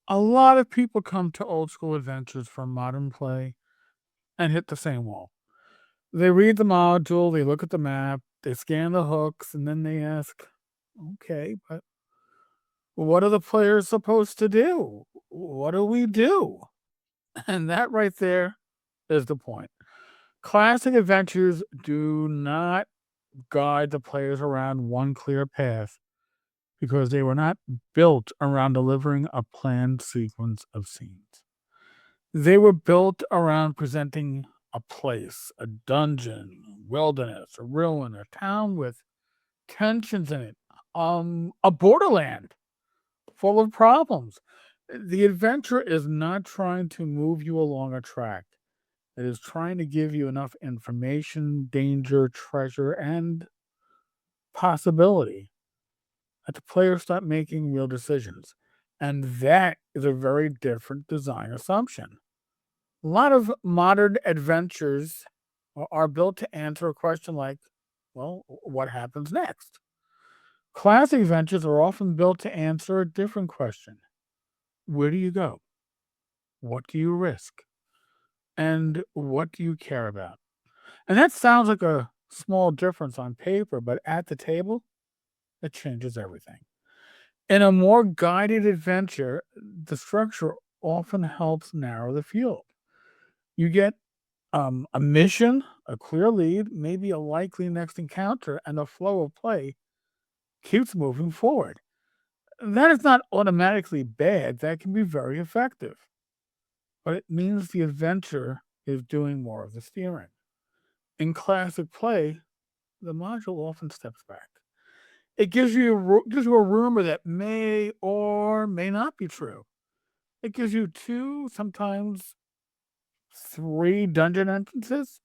A lot of people come to old school adventures from modern play and hit the same wall. They read the module, they look at the map, they scan the hooks, and then they ask, okay, but what are the players supposed to do? What do we do? And that right there is the point. Classic adventures do not guide the players around one clear path because they were not built around delivering a planned sequence of scenes. They were built around presenting a place, a dungeon, wilderness, a ruin, a town with tensions in it, a borderland full of problems. The adventure is not trying to move you along a track. It is trying to give you enough information, danger, treasure, and possibility that the players start making real decisions. And that is a very different design assumption. A lot of modern adventures are built to answer a question like, well, what happens next? Classic adventures are often built to answer a different question. Where do you go? What do you risk? And what do you care about? And that sounds like a small difference on paper, but at the table, it changes everything. In a more guided adventure, the structure often helps narrow the field. You get a mission, a clear lead, maybe a likely next encounter, and the flow of play keeps moving forward. That is not automatically bad, that can be very effective, but it means the adventure is doing more of the steering. In classic play, the module often steps back. It gives you a rumor that may or may not be true. It gives you two, sometimes three dungeon entrances.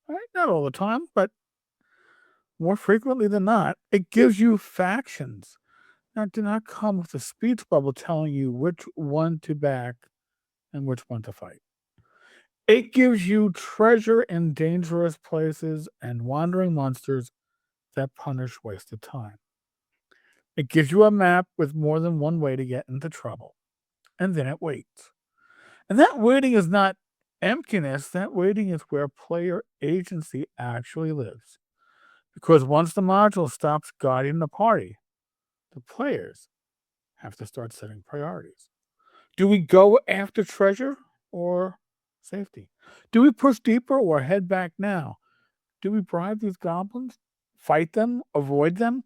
Right? Not all the time, but more frequently than not, it gives you factions. Now, do not come with a speech bubble telling you which one to back and which one to fight. It gives you treasure in dangerous places and wandering monsters that punish wasted time. It gives you a map with more than one way to get into trouble, and then it waits. And that waiting is not emptiness, that waiting is where player agency actually lives. Because once the module stops guiding the party, the players have to start setting priorities. Do we go after treasure or safety? Do we push deeper or head back now? Do we bribe these goblins? Fight them? Avoid them?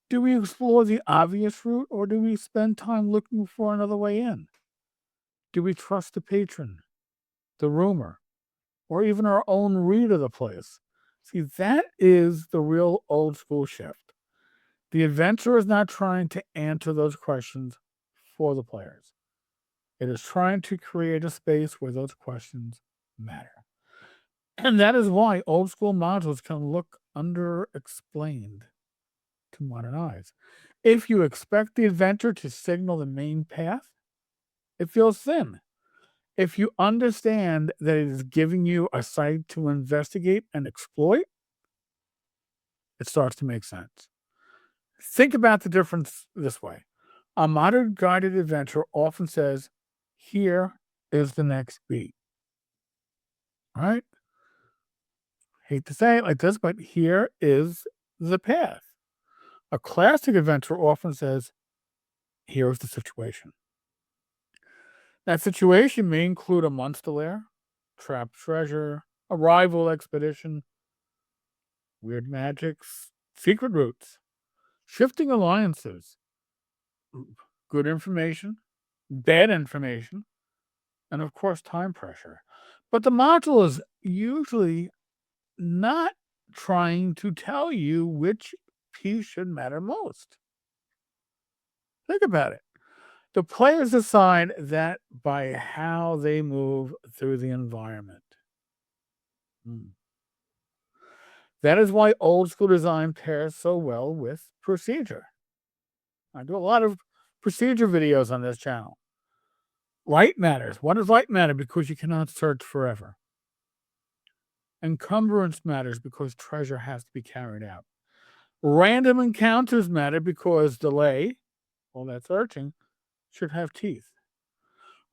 Do we explore the obvious route or do we spend time looking for another way in? Do we trust the patron, the rumor, or even our own read of the place? See, that is the real old school shift. The adventure is not trying to answer those questions for the players. It is trying to create a space where those questions matter. And that is why old school modules can look underexplained to modern eyes. If you expect the adventure to signal the main path, it feels thin. If you understand that it is giving you a site to investigate and exploit, it starts to make sense. Think about the difference this way. A modern guided adventure often says, here is the next beat. Right? Hate to say it like this, but here is the path. A classic adventure often says, here is the situation. That situation may include a monster lair, trapped treasure, a rival expedition, weird magics, secret routes, shifting alliances, good information, bad information, and of course, time pressure. But the module is usually not trying to tell you which piece should matter most. Think about it. The players decide that by how they move through the environment. Hmm. That is why old school design pairs so well with procedure. I do a lot of procedure videos on this channel. Light matters. What does light matter? Because you cannot search forever. Encumbrance matters because treasure has to be carried out. Random encounters matter because delay, all that searching, should have teeth.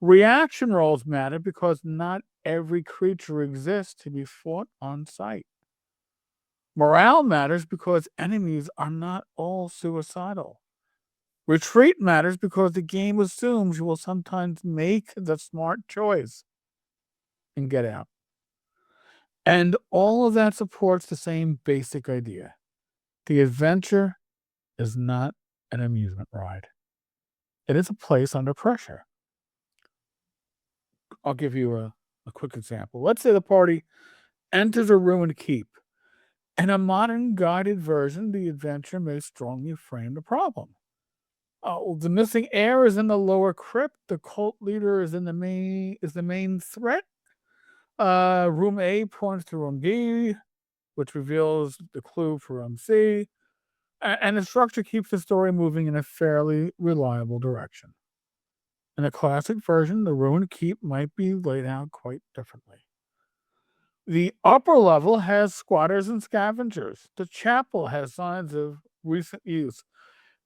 Reaction rolls matter because not every creature exists to be fought on sight. Morale matters because enemies are not all suicidal. Retreat matters because the game assumes you will sometimes make the smart choice and get out. And all of that supports the same basic idea. The adventure is not an amusement ride. It is a place under pressure. I'll give you a quick example. Let's say the party enters a ruined keep. In a modern guided version, the adventure may strongly frame the problem. Oh, the missing heir is in the lower crypt. The cult leader is the main threat. Room A points to room B, which reveals the clue for room C. And the structure keeps the story moving in a fairly reliable direction. In a classic version, the ruined keep might be laid out quite differently. The upper level has squatters and scavengers. The chapel has signs of recent use.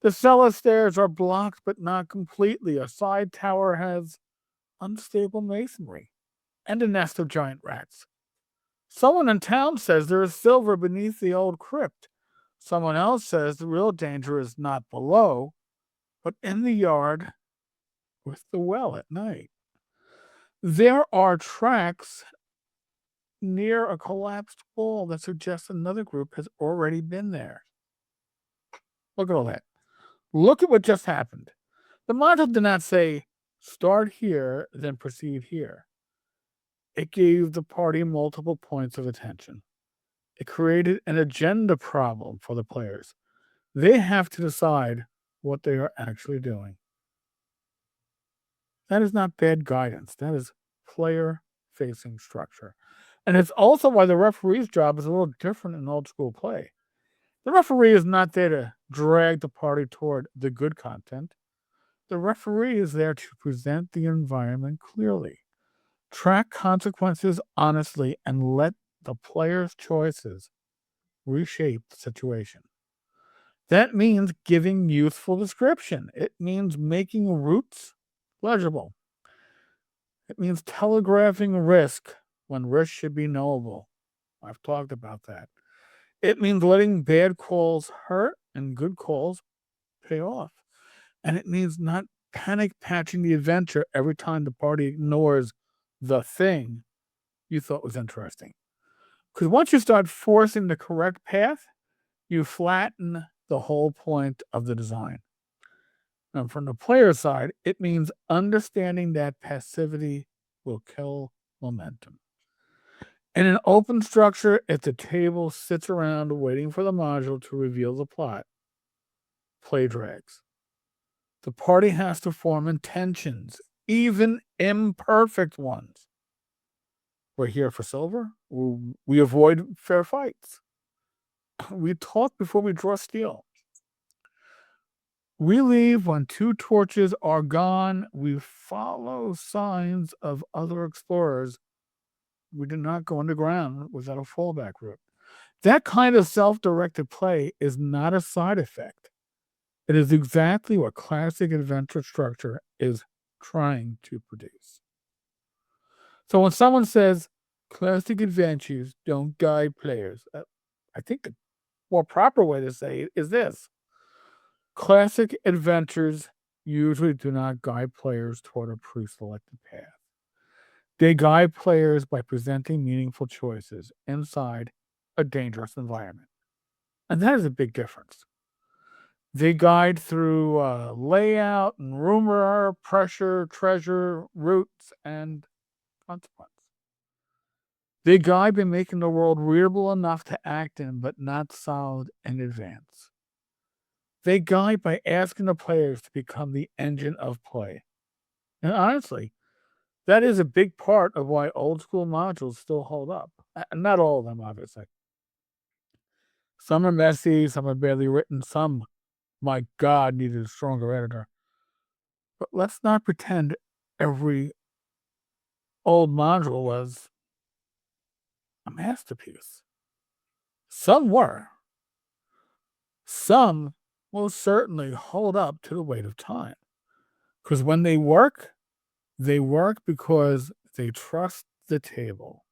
The cellar stairs are blocked but not completely. A side tower has unstable masonry and a nest of giant rats. Someone in town says there is silver beneath the old crypt. Someone else says the real danger is not below, but in the yard with the well at night. There are tracks near a collapsed wall that suggest another group has already been there. Look at all that. Look at what just happened. The module did not say, start here, then proceed here. It gave the party multiple points of attention. It created an agenda problem for the players. They have to decide what they are actually doing. That is not bad guidance. That is player-facing structure. And it's also why the referee's job is a little different in old school play. The referee is not there to drag the party toward the good content. The referee is there to present the environment clearly, track consequences honestly, and let the player's choices reshape the situation. That means giving useful description. It means making routes legible. It means telegraphing risk when risk should be knowable. I've talked about that. It means letting bad calls hurt and good calls pay off. And it means not panic patching the adventure every time the party ignores the thing you thought was interesting. Because once you start forcing the correct path, you flatten the whole point of the design. And from the player side, it means understanding that passivity will kill momentum. In an open structure, if the table sits around waiting for the module to reveal the plot, play drags. The party has to form intentions, even imperfect ones. We're here for silver. We avoid fair fights. We talk before we draw steel. We leave when two torches are gone. We follow signs of other explorers. We do not go underground without a fallback route. That kind of self-directed play is not a side effect. It is exactly what classic adventure structure is trying to produce. So when someone says classic adventures don't guide players, I think the more proper way to say it is this. Classic adventures usually do not guide players toward a pre-selected path. They guide players by presenting meaningful choices inside a dangerous environment. And that is a big difference. They guide through layout and rumor, pressure, treasure, routes, and consequence. They guide by making the world readable enough to act in, but not solved in advance. They guide by asking the players to become the engine of play. And honestly, that is a big part of why old school modules still hold up. Not all of them, obviously. Some are messy, some are badly written, some, my God, needed a stronger editor. But let's not pretend every old module was a masterpiece. Some were. Some will certainly hold up to the weight of time. Because when they work, They work because they trust the table.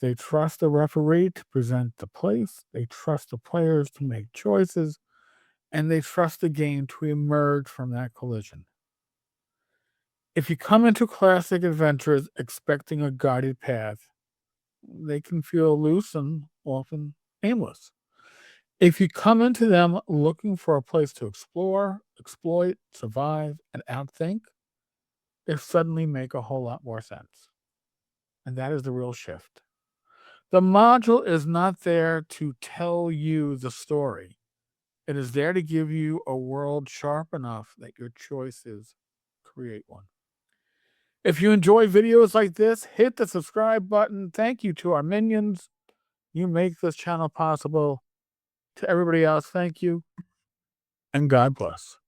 They trust the referee to present the place. They trust the players to make choices. And they trust the game to emerge from that collision. If you come into classic adventures expecting a guided path, they can feel loose and often aimless. If you come into them looking for a place to explore, exploit, survive, and outthink, they suddenly make a whole lot more sense. And that is the real shift. The module is not there to tell you the story. It is there to give you a world sharp enough that your choices create one. If you enjoy videos like this, hit the subscribe button. Thank you to our minions. You make this channel possible. To everybody else, thank you, and God bless.